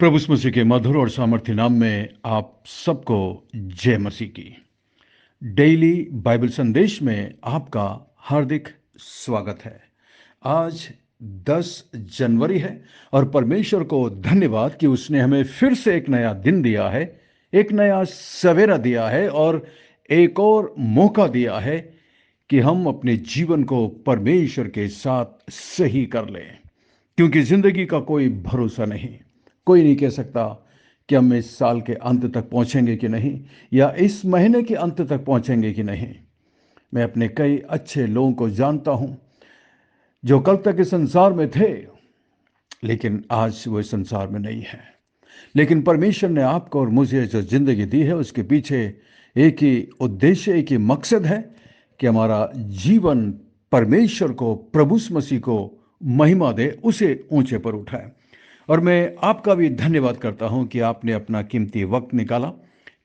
प्रभु यीशु मसीह के मधुर और सामर्थ्य नाम में आप सबको जय मसीह की। डेली बाइबल संदेश में आपका हार्दिक स्वागत है। आज 10 जनवरी है और परमेश्वर को धन्यवाद कि उसने हमें फिर से एक नया दिन दिया है, एक नया सवेरा दिया है और एक और मौका दिया है कि हम अपने जीवन को परमेश्वर के साथ सही कर लें। क्योंकि जिंदगी का कोई भरोसा नहीं, कोई नहीं कह सकता कि हम इस साल के अंत तक पहुंचेंगे कि नहीं, या इस महीने के अंत तक पहुंचेंगे कि नहीं। मैं अपने कई अच्छे लोगों को जानता हूं जो कल तक इस संसार में थे, लेकिन आज वो इस संसार में नहीं है। लेकिन परमेश्वर ने आपको और मुझे जो जिंदगी दी है, उसके पीछे एक ही उद्देश्य, एक ही मकसद है कि हमारा जीवन परमेश्वर को, प्रभु यीशु मसीह को महिमा दे, उसे ऊंचे पर उठाए। और मैं आपका भी धन्यवाद करता हूं कि आपने अपना कीमती वक्त निकाला,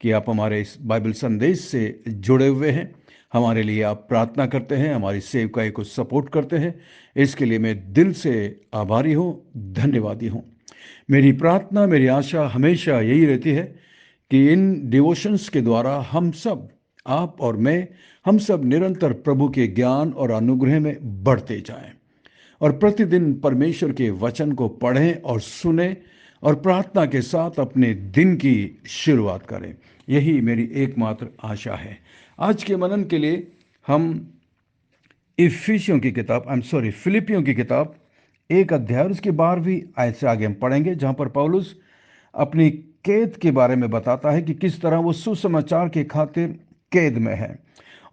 कि आप हमारे इस बाइबल संदेश से जुड़े हुए हैं। हमारे लिए आप प्रार्थना करते हैं, हमारी सेवकाई को सपोर्ट करते हैं। इसके लिए मैं दिल से आभारी हूं, धन्यवादी हूं। मेरी प्रार्थना, मेरी आशा हमेशा यही रहती है कि इन डिवोशंस के द्वारा हम सब, आप और मैं, हम सब निरंतर प्रभु के ज्ञान और अनुग्रह में बढ़ते जाएं और प्रतिदिन परमेश्वर के वचन को पढ़ें और सुने और प्रार्थना के साथ अपने दिन की शुरुआत करें। यही मेरी एकमात्र आशा है। आज के मनन के लिए हम फिलिपियों की किताब 1 अध्याय उसके 12वीं आयत से आगे हम पढ़ेंगे, जहां पर पौलुस अपनी कैद के बारे में बताता है कि किस तरह वो सुसमाचार के खातिर कैद में है,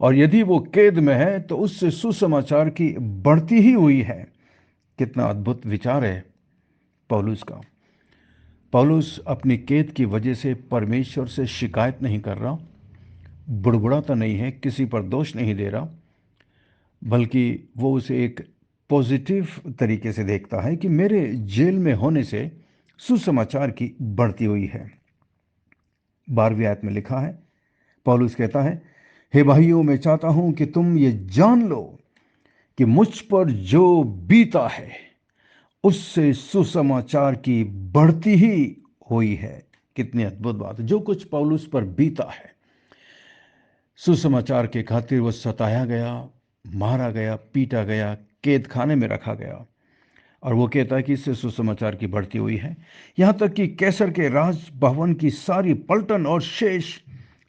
और यदि वो कैद में है तो उससे सुसमाचार की बढ़ती ही हुई है। कितना अद्भुत विचार है पौलुस का। पौलुस अपनी कैद की वजह से परमेश्वर से शिकायत नहीं कर रहा, बुड़बुड़ाता नहीं है, किसी पर दोष नहीं दे रहा, बल्कि वो उसे एक पॉजिटिव तरीके से देखता है कि मेरे जेल में होने से सुसमाचार की बढ़ती हुई है। 12वीं आयत में लिखा है, पौलुस कहता है, हे भाइयों, मैं चाहता हूं कि तुम ये जान लो कि मुझ पर जो बीता है उससे सुसमाचार की बढ़ती ही हुई है। कितनी अद्भुत बात है। जो कुछ पौलुस पर बीता है, सुसमाचार के खातिर वो सताया गया, मारा गया, पीटा गया, कैद खाने में रखा गया, और वो कहता है कि इससे सुसमाचार की बढ़ती हुई है। यहां तक कि कैसर के राज भवन की सारी पलटन और शेष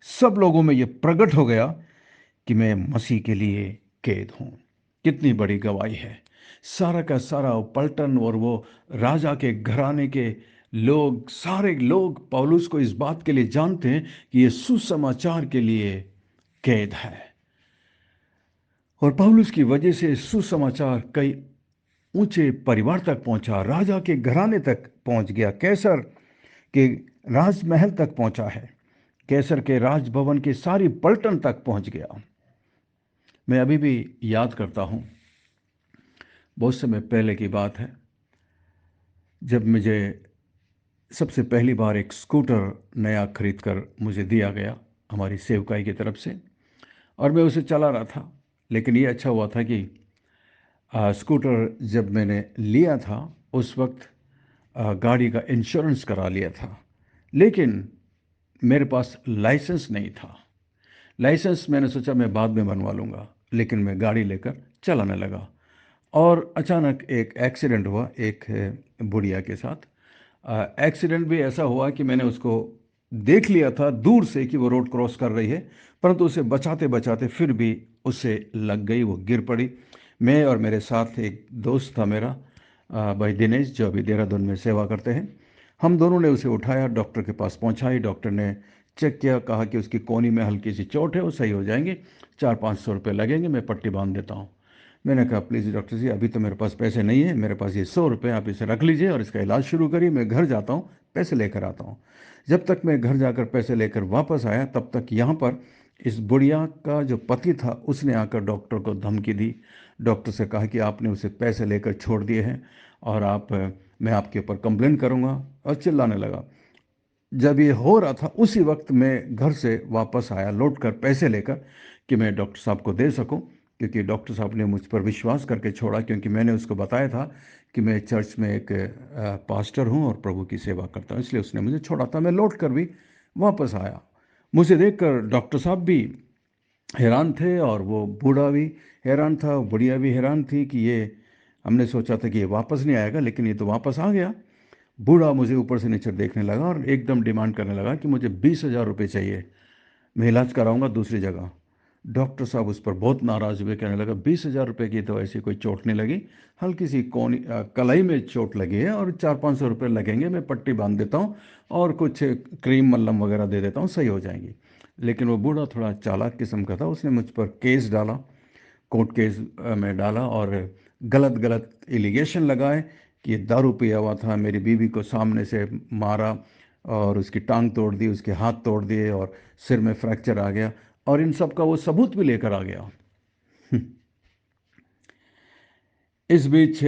सब लोगों में यह प्रकट हो गया कि मैं मसीह के लिए कैद हूं। कितनी बड़ी गवाही है। सारा का सारा पलटन और वो राजा के घराने के लोग, सारे लोग पौलुस को इस बात के लिए जानते हैं कि ये सुसमाचार के लिए कैद है, और पौलुस की वजह से सुसमाचार कई ऊंचे परिवार तक पहुंचा, राजा के घराने तक पहुंच गया, कैसर के राजमहल तक पहुंचा है, कैसर के राजभवन के सारी पलटन तक पहुंच गया। मैं अभी भी याद करता हूं, बहुत समय पहले की बात है, जब मुझे सबसे पहली बार एक स्कूटर नया खरीद कर मुझे दिया गया हमारी सेवकाई की तरफ से, और मैं उसे चला रहा था। लेकिन ये अच्छा हुआ था कि स्कूटर जब मैंने लिया था उस वक्त गाड़ी का इंश्योरेंस करा लिया था, लेकिन मेरे पास लाइसेंस नहीं था। लाइसेंस मैंने सोचा मैं बाद में बनवा लूँगा, लेकिन मैं गाड़ी लेकर चलाने लगा और अचानक एक एक्सीडेंट हुआ एक बुढ़िया के साथ। एक्सीडेंट भी ऐसा हुआ कि मैंने उसको देख लिया था दूर से कि वो रोड क्रॉस कर रही है, परंतु उसे बचाते बचाते फिर भी उसे लग गई, वो गिर पड़ी। मैं और मेरे साथ एक दोस्त था मेरा, भाई दिनेश, जो अभी देहरादून में सेवा करते हैं, हम दोनों ने उसे उठाया, डॉक्टर के पास पहुंचाई। डॉक्टर ने चेक किया, कहा कि उसकी कोहनी में हल्की सी चोट है, वो सही हो जाएंगे, 400-500 रुपये लगेंगे, मैं पट्टी बांध देता हूँ। मैंने कहा प्लीज़ डॉक्टर जी, अभी तो मेरे पास पैसे नहीं है, मेरे पास ये 100 रुपये, आप इसे रख लीजिए और इसका इलाज शुरू करिए, मैं घर जाता हूँ, पैसे लेकर आता हूँ। जब तक मैं घर जाकर पैसे लेकर वापस आया, तब तक यहाँ पर इस बुढ़िया का जो पति था उसने आकर डॉक्टर को धमकी दी। डॉक्टर से कहा कि आपने उसे पैसे लेकर छोड़ दिए हैं और मैं आपके ऊपर कंप्लेन करूँगा, और चिल्लाने लगा। जब ये हो रहा था उसी वक्त मैं घर से वापस आया लौट कर पैसे लेकर, कि मैं डॉक्टर साहब को दे सकूं, क्योंकि डॉक्टर साहब ने मुझ पर विश्वास करके छोड़ा, क्योंकि मैंने उसको बताया था कि मैं चर्च में एक पास्टर हूँ और प्रभु की सेवा करता हूँ, इसलिए उसने मुझे छोड़ा था। मैं लौट कर भी वापस आया। मुझे देखकर डॉक्टर साहब भी हैरान थे और वो बूढ़ा भी हैरान था, बुढ़िया भी हैरान थी कि ये, हमने सोचा था कि ये वापस नहीं आएगा, लेकिन ये तो वापस आ गया। बूढ़ा मुझे ऊपर से नीचे देखने लगा और एकदम डिमांड करने लगा कि मुझे 20,000 रुपये चाहिए, मैं इलाज कराऊंगा दूसरी जगह। डॉक्टर साहब उस पर बहुत नाराज़ हुए, कहने लगा 20,000 रुपये की तो ऐसी कोई चोट नहीं लगी, हल्की सी कलाई में चोट लगी है और 400-500 रुपये लगेंगे, मैं पट्टी बांध देता हूँ और कुछ क्रीम मल्लम वगैरह दे देता हूँ, सही हो जाएंगी। लेकिन वो बूढ़ा थोड़ा चालाक किस्म का था, उसने मुझ पर केस डाला, कोर्ट केस में डाला और गलत गलत एलिगेशन लगाए कि ये दारू पिया हुआ था, मेरी बीवी को सामने से मारा और उसकी टांग तोड़ दी, उसके हाथ तोड़ दिए और सिर में फ्रैक्चर आ गया, और इन सब का वो सबूत भी लेकर आ गया। इस बीच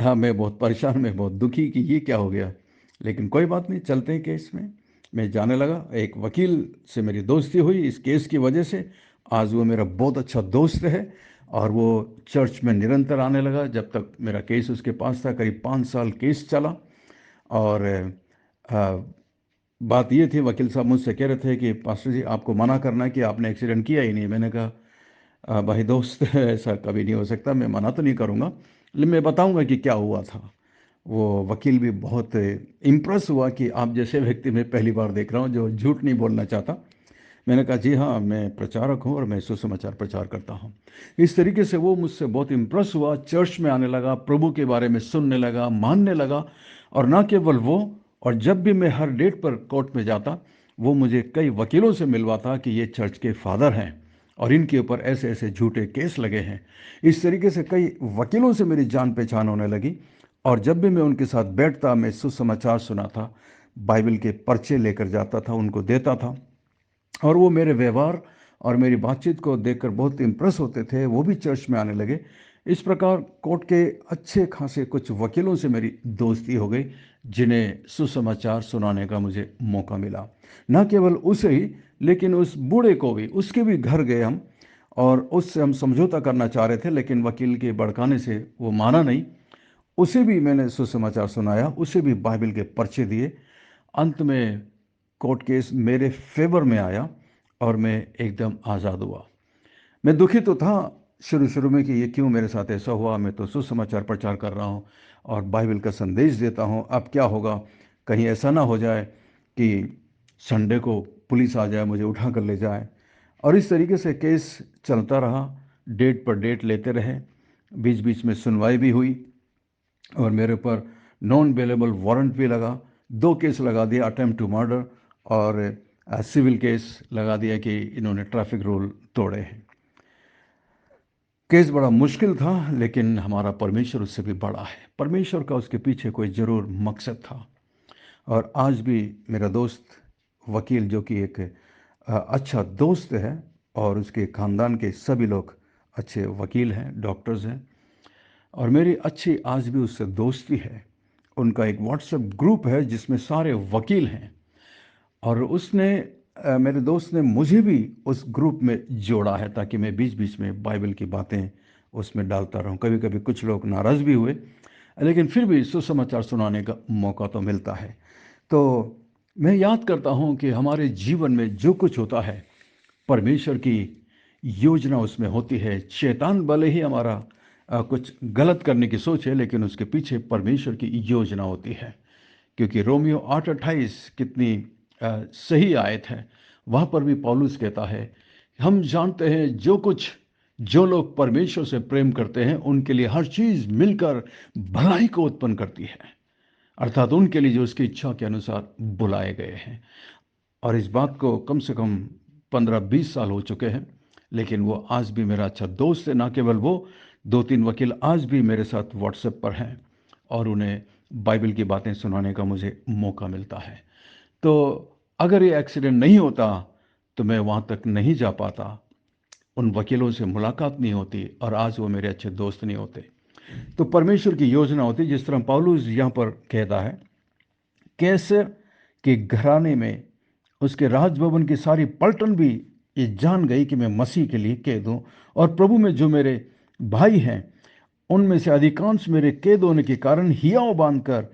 हाँ, मैं बहुत परेशान, मैं बहुत दुखी कि ये क्या हो गया, लेकिन कोई बात नहीं, चलते हैं केस में। मैं जाने लगा, एक वकील से मेरी दोस्ती हुई इस केस की वजह से। आज वो मेरा बहुत अच्छा दोस्त है और वो चर्च में निरंतर आने लगा। जब तक मेरा केस उसके पास था, करीब 5 साल केस चला। और आ, बात ये थी, वकील साहब मुझसे कह रहे थे कि पास्टर जी, आपको मना करना है कि आपने एक्सीडेंट किया ही नहीं। मैंने कहा भाई दोस्त, ऐसा कभी नहीं हो सकता, मैं मना तो नहीं करूँगा, लेकिन मैं बताऊँगा कि क्या हुआ था। वो वकील भी बहुत इम्प्रेस हुआ कि आप जैसे व्यक्ति मैं पहली बार देख रहा हूँ जो झूठ नहीं बोलना चाहता। मैंने कहा जी हाँ, मैं प्रचारक हूँ और मैं सुसमाचार प्रचार करता हूँ। इस तरीके से वो मुझसे बहुत इम्प्रेस हुआ, चर्च में आने लगा, प्रभु के बारे में सुनने लगा, मानने लगा। और ना केवल वो, और जब भी मैं हर डेट पर कोर्ट में जाता, वो मुझे कई वकीलों से मिलवाता कि ये चर्च के फादर हैं और इनके ऊपर ऐसे ऐसे झूठे केस लगे हैं। इस तरीके से कई वकीलों से मेरी जान पहचान होने लगी। और जब भी मैं उनके साथ बैठता, मैं सुसमाचार सुनाता, बाइबल के पर्चे लेकर जाता था, उनको देता था, और वो मेरे व्यवहार और मेरी बातचीत को देखकर बहुत इम्प्रेस होते थे, वो भी चर्च में आने लगे। इस प्रकार कोर्ट के अच्छे खासे कुछ वकीलों से मेरी दोस्ती हो गई, जिन्हें सुसमाचार सुनाने का मुझे मौका मिला। न केवल उसे ही, लेकिन उस बूढ़े को भी, उसके भी घर गए हम, और उससे हम समझौता करना चाह रहे थे, लेकिन वकील के भड़काने से वो माना नहीं। उसे भी मैंने सुसमाचार सुनाया, उसे भी बाइबल के पर्चे दिए। अंत में कोर्ट केस मेरे फेवर में आया और मैं एकदम आज़ाद हुआ। मैं दुखी तो था शुरू शुरू में कि ये क्यों मेरे साथ ऐसा हुआ, मैं तो सुसमाचार प्रचार कर रहा हूँ और बाइबल का संदेश देता हूँ, अब क्या होगा, कहीं ऐसा ना हो जाए कि संडे को पुलिस आ जाए, मुझे उठा कर ले जाए। और इस तरीके से केस चलता रहा, डेट पर डेट लेते रहे, बीच बीच में सुनवाई भी हुई और मेरे ऊपर नॉन बेलेबल वारंट भी लगा। 2 केस लगा दिया, अटेम्प्ट टू मर्डर और सिविल केस लगा दिया कि इन्होंने ट्रैफिक रूल तोड़े हैं। केस बड़ा मुश्किल था, लेकिन हमारा परमेश्वर उससे भी बड़ा है। परमेश्वर का उसके पीछे कोई ज़रूर मकसद था। और आज भी मेरा दोस्त वकील, जो कि एक अच्छा दोस्त है, और उसके ख़ानदान के सभी लोग अच्छे वकील हैं, डॉक्टर्स हैं, और मेरी अच्छी आज भी उससे दोस्ती है। उनका एक व्हाट्सएप ग्रुप है जिसमें सारे वकील हैं, और उसने मेरे दोस्त ने मुझे भी उस ग्रुप में जोड़ा है, ताकि मैं बीच बीच में बाइबल की बातें उसमें डालता रहूं। कभी कभी कुछ लोग नाराज़ भी हुए, लेकिन फिर भी सुसमाचार सुनाने का मौका तो मिलता है। तो मैं याद करता हूं कि हमारे जीवन में जो कुछ होता है, परमेश्वर की योजना उसमें होती है। शैतान भले ही हमारा कुछ गलत करने की सोचे, लेकिन उसके पीछे परमेश्वर की योजना होती है। क्योंकि रोमियो 8:28 कितनी सही आयत है। वहाँ पर भी पौलुस कहता है, हम जानते हैं जो लोग परमेश्वर से प्रेम करते हैं, उनके लिए हर चीज़ मिलकर भलाई को उत्पन्न करती है, अर्थात उनके लिए जो उसकी इच्छा के अनुसार बुलाए गए हैं। और इस बात को कम से कम 15-20 साल हो चुके हैं, लेकिन वो आज भी मेरा अच्छा दोस्त है। ना केवल वो, 2-3 वकील आज भी मेरे साथ व्हाट्सएप पर हैं और उन्हें बाइबल की बातें सुनाने का मुझे मौका मिलता है। तो अगर ये एक्सीडेंट नहीं होता तो मैं वहाँ तक नहीं जा पाता, उन वकीलों से मुलाकात नहीं होती, और आज वो मेरे अच्छे दोस्त नहीं होते। तो परमेश्वर की योजना होती, जिस तरह पौलुस यहाँ पर कहता है, कैसर के घराने में उसके राजभवन की सारी पलटन भी ये जान गई कि मैं मसीह के लिए कैद हूँ, और प्रभु में जो मेरे भाई हैं उनमें से अधिकांश मेरे कैद होने के कारण हियाव बांधकर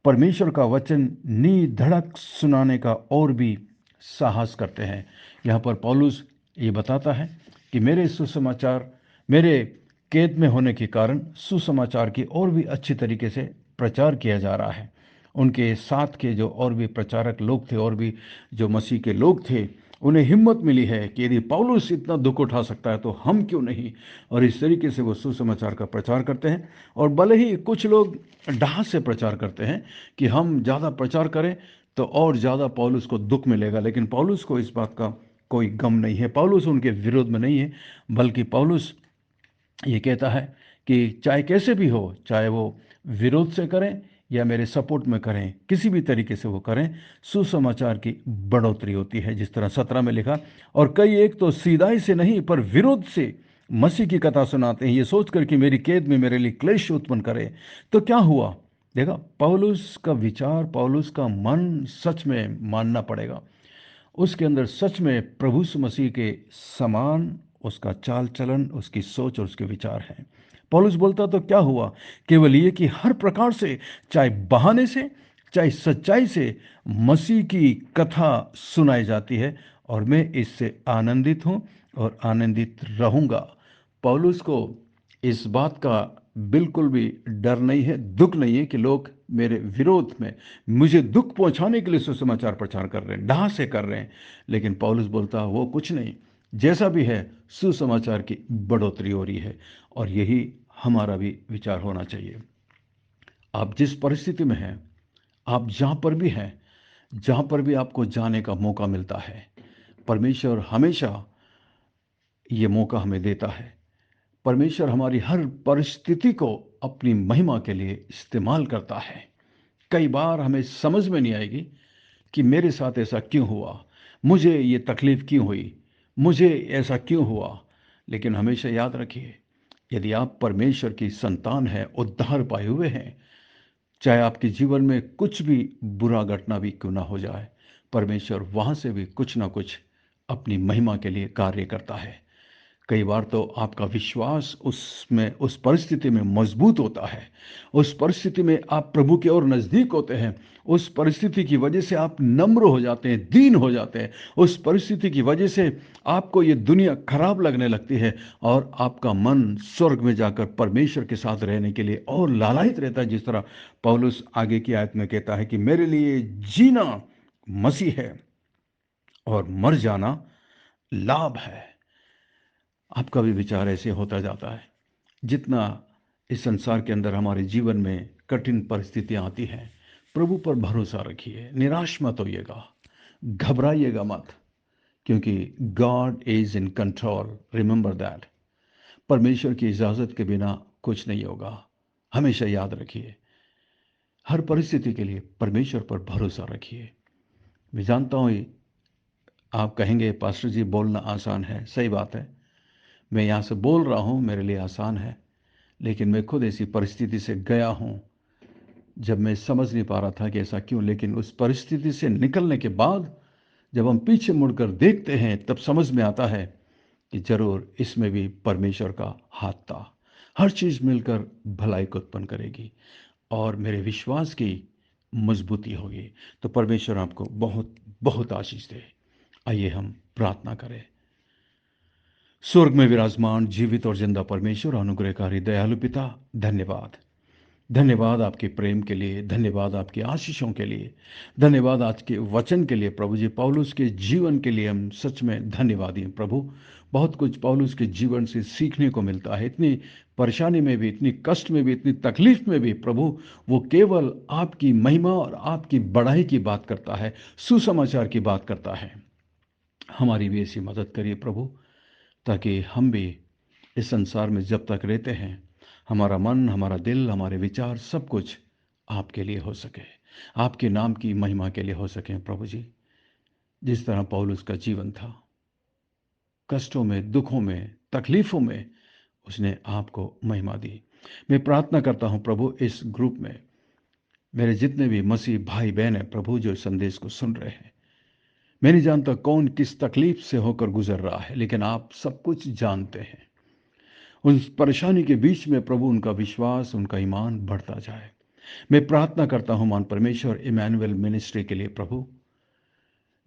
परमेश्वर का वचन नी धड़क सुनाने का और भी साहस करते हैं। यहाँ पर पौलुस ये बताता है कि मेरे कैद में होने के कारण सुसमाचार की और भी अच्छी तरीके से प्रचार किया जा रहा है। उनके साथ के जो और भी प्रचारक लोग थे और भी जो मसीह के लोग थे, उन्हें हिम्मत मिली है कि यदि पौलुस इतना दुख उठा सकता है तो हम क्यों नहीं। और इस तरीके से वो सुसमाचार का प्रचार करते हैं। और भले ही कुछ लोग डाह से प्रचार करते हैं कि हम ज़्यादा प्रचार करें तो और ज़्यादा पौलुस को दुख मिलेगा, लेकिन पौलुस को इस बात का कोई गम नहीं है। पौलुस उनके विरोध में नहीं है, बल्कि पौलुस ये कहता है कि चाहे कैसे भी हो, चाहे वो विरोध से करें या मेरे सपोर्ट में करें, किसी भी तरीके से वो करें, सुसमाचार की बढ़ोतरी होती है। जिस तरह 17 में लिखा, और कई एक तो सीधाई से नहीं पर विरोध से मसीह की कथा सुनाते हैं, ये सोचकर कि मेरी कैद में मेरे लिए क्लेश उत्पन्न करे। तो क्या हुआ? देखा, पौलुस का विचार, पौलुस का मन सच में मानना पड़ेगा। उसके अंदर सच में प्रभु यीशु मसीह के समान उसका चाल चलन, उसकी सोच और उसके विचार हैं। पौलुस बोलता तो क्या हुआ? केवल ये कि हर प्रकार से, चाहे बहाने से चाहे सच्चाई से, मसीह की कथा सुनाई जाती है और मैं इससे आनंदित हूँ और आनंदित रहूँगा। पौलुस को इस बात का बिल्कुल भी डर नहीं है, दुख नहीं है कि लोग मेरे विरोध में मुझे दुख पहुंचाने के लिए सुसमाचार प्रचार कर रहे हैं, डाह से कर रहे हैं। लेकिन पौलुस बोलता वो कुछ नहीं, जैसा भी है सुसमाचार की बढ़ोतरी हो रही है। और यही हमारा भी विचार होना चाहिए। आप जिस परिस्थिति में हैं, आप जहां पर भी हैं, जहां पर भी आपको जाने का मौका मिलता है, परमेश्वर हमेशा ये मौका हमें देता है। परमेश्वर हमारी हर परिस्थिति को अपनी महिमा के लिए इस्तेमाल करता है। कई बार हमें समझ में नहीं आएगी कि मेरे साथ ऐसा क्यों हुआ, मुझे ये तकलीफ क्यों हुई, मुझे ऐसा क्यों हुआ। लेकिन हमेशा याद रखिए, यदि आप परमेश्वर की संतान हैं, उद्धार पाए हुए हैं, चाहे आपके जीवन में कुछ भी बुरा घटना भी क्यों ना हो जाए, परमेश्वर वहां से भी कुछ ना कुछ अपनी महिमा के लिए कार्य करता है। कई बार तो आपका विश्वास उसमें, उस परिस्थिति में मजबूत होता है। उस परिस्थिति में आप प्रभु के और नज़दीक होते हैं। उस परिस्थिति की वजह से आप नम्र हो जाते हैं, दीन हो जाते हैं। उस परिस्थिति की वजह से आपको ये दुनिया खराब लगने लगती है और आपका मन स्वर्ग में जाकर परमेश्वर के साथ रहने के लिए और लालायित रहता है। जिस तरह पौलुस आगे की आयत में कहता है कि मेरे लिए जीना मसीह है और मर जाना लाभ है। आपका भी विचार ऐसे होता जाता है। जितना इस संसार के अंदर हमारे जीवन में कठिन परिस्थितियां आती हैं, प्रभु पर भरोसा रखिए, निराश मत होइएगा, घबराइएगा मत, क्योंकि God is in control. Remember that. परमेश्वर की इजाजत के बिना कुछ नहीं होगा। हमेशा याद रखिए, हर परिस्थिति के लिए परमेश्वर पर भरोसा रखिए। मैं जानता हूं आप कहेंगे पास्टर जी बोलना आसान है, सही बात है। मैं यहाँ से बोल रहा हूँ, मेरे लिए आसान है, लेकिन मैं खुद ऐसी परिस्थिति से गया हूँ जब मैं समझ नहीं पा रहा था कि ऐसा क्यों। लेकिन उस परिस्थिति से निकलने के बाद जब हम पीछे मुड़कर देखते हैं, तब समझ में आता है कि जरूर इसमें भी परमेश्वर का हाथ था। हर चीज़ मिलकर भलाई को उत्पन्न करेगी और मेरे विश्वास की मजबूती होगी। तो परमेश्वर आपको बहुत बहुत आशीष दे। आइए हम प्रार्थना करें। स्वर्ग में विराजमान जीवित और जिंदा परमेश्वर, अनुग्रहकारी दयालु पिता, धन्यवाद। धन्यवाद आपके प्रेम के लिए, धन्यवाद आपकी आशीषों के लिए, धन्यवाद आज के वचन के लिए। प्रभु जी, पौलुस के जीवन के लिए हम सच में धन्यवादी हैं प्रभु। बहुत कुछ पौलुस के जीवन से सीखने को मिलता है। इतनी परेशानी में भी, इतनी कष्ट में भी, इतनी तकलीफ में भी प्रभु, वो केवल आपकी महिमा और आपकी बढ़ाई की बात करता है, सुसमाचार की बात करता है। हमारी भी ऐसी मदद करिए प्रभु, ताकि हम भी इस संसार में जब तक रहते हैं, हमारा मन, हमारा दिल, हमारे विचार, सब कुछ आपके लिए हो सके, आपके नाम की महिमा के लिए हो सके प्रभु जी। जिस तरह पौलुस का जीवन था, कष्टों में, दुखों में, तकलीफों में उसने आपको महिमा दी। मैं प्रार्थना करता हूं प्रभु, इस ग्रुप में मेरे जितने भी मसीह भाई बहन हैं प्रभु, जो इस संदेश को सुन रहे हैं, मैं नहीं जानता कौन किस तकलीफ से होकर गुजर रहा है, लेकिन आप सब कुछ जानते हैं। उन परेशानी के बीच में प्रभु उनका विश्वास, उनका ईमान बढ़ता जाए। मैं प्रार्थना करता हूँ मान परमेश्वर इमैनुअल मिनिस्ट्री के लिए प्रभु,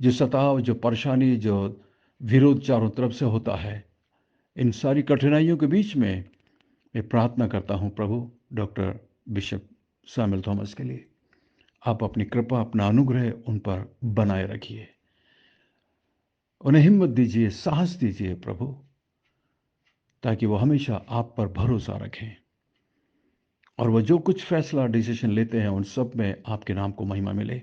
जो सताव, जो परेशानी, जो विरोध चारों तरफ से होता है, इन सारी कठिनाइयों के बीच में मैं प्रार्थना करता हूँ प्रभु डॉक्टर बिशप सैमुअल थॉमस के लिए। आप अपनी कृपा, अपना अनुग्रह उन पर बनाए रखिए, उन्हें हिम्मत दीजिए, साहस दीजिए प्रभु, ताकि वो हमेशा आप पर भरोसा रखें और वो जो कुछ फैसला, डिसीजन लेते हैं, उन सब में आपके नाम को महिमा मिले।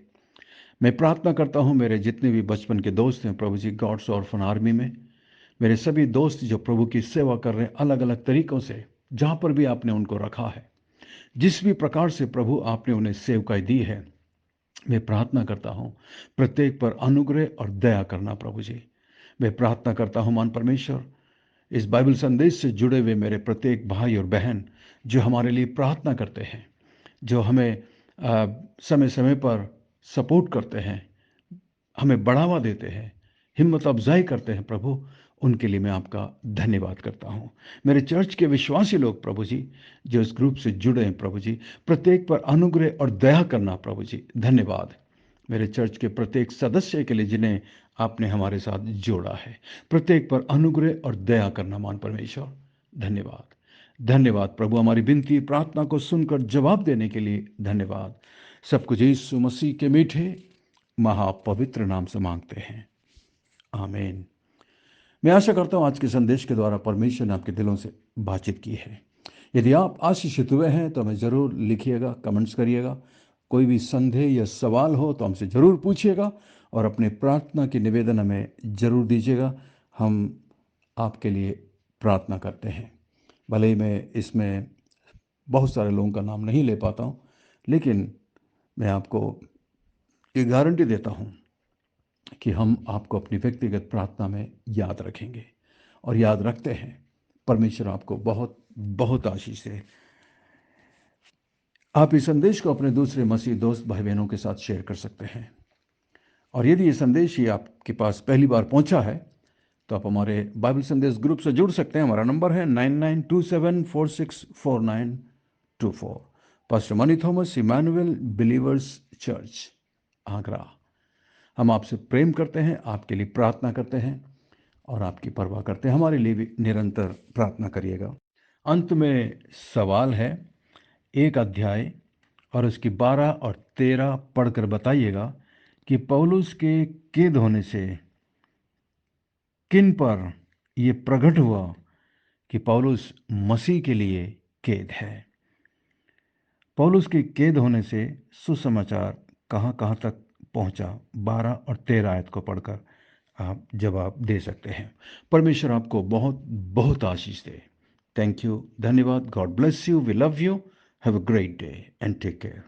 मैं प्रार्थना करता हूँ मेरे जितने भी बचपन के दोस्त हैं प्रभु जी, गॉड्स ऑर्फन आर्मी में मेरे सभी दोस्त जो प्रभु की सेवा कर रहे हैं अलग अलग तरीकों से, जहाँ पर भी आपने उनको रखा है, जिस भी प्रकार से प्रभु आपने उन्हें सेवकाई दी है, मैं प्रार्थना करता हूँ प्रत्येक पर अनुग्रह और दया करना प्रभु जी। मैं प्रार्थना करता हूँ मान परमेश्वर, इस बाइबल संदेश से जुड़े हुए मेरे प्रत्येक भाई और बहन जो हमारे लिए प्रार्थना करते हैं, जो हमें समय समय पर सपोर्ट करते हैं, हमें बढ़ावा देते हैं, हिम्मत अफजाई करते हैं प्रभु, उनके लिए मैं आपका धन्यवाद करता हूँ। मेरे चर्च के विश्वासी लोग प्रभु जी जो इस ग्रुप से जुड़े हैं प्रभु जी, प्रत्येक पर अनुग्रह और दया करना प्रभु जी, धन्यवाद। मेरे चर्च के प्रत्येक सदस्य के लिए जिन्हें आपने हमारे साथ जोड़ा है, प्रत्येक पर अनुग्रह और दया करना मान परमेश्वर, धन्यवाद। धन्यवाद प्रभु, हमारी विनती प्रार्थना को सुनकर जवाब देने के लिए धन्यवाद। सब कुछ यीशु मसीह के मीठे महापवित्र नाम से मांगते हैं, आमीन। मैं आशा करता हूँ आज के संदेश के द्वारा परमेश्वर ने आपके दिलों से बातचीत की है। यदि आप आशीषित हुए हैं तो हमें ज़रूर लिखिएगा, कमेंट्स करिएगा। कोई भी संदेह या सवाल हो तो हमसे ज़रूर पूछिएगा और अपने प्रार्थना की निवेदन हमें ज़रूर दीजिएगा। हम आपके लिए प्रार्थना करते हैं। भले ही मैं इसमें बहुत सारे लोगों का नाम नहीं ले पाता हूँ, लेकिन मैं आपको ये गारंटी देता हूँ कि हम आपको अपनी व्यक्तिगत प्रार्थना में याद रखेंगे और याद रखते हैं। परमेश्वर आपको बहुत बहुत आशीष दे। आप इस संदेश को अपने दूसरे मसीह दोस्त भाई बहनों के साथ शेयर कर सकते हैं। और यदि ये संदेश ही आपके पास पहली बार पहुंचा है तो आप हमारे बाइबल संदेश ग्रुप से जुड़ सकते हैं। हमारा नंबर है 9927464924। Pastor Mani Thomas, Emmanuel believers church, Agra. हम आपसे प्रेम करते हैं, आपके लिए प्रार्थना करते हैं और आपकी परवाह करते हैं। हमारे लिए भी निरंतर प्रार्थना करिएगा। अंत में सवाल है, एक अध्याय और उसकी 12 और 13 पढ़कर बताइएगा कि पौलुस के कैद होने से किन पर यह प्रकट हुआ कि पौलुस मसीह के लिए कैद है। पौलुस के कैद होने से सुसमाचार कहाँ कहाँ तक पहुंचा, 12 और 13 आयत को पढ़कर आप जवाब दे सकते हैं। परमेश्वर आपको बहुत बहुत आशीष दे। थैंक यू, धन्यवाद। God bless you, we love you, have a great day and take care.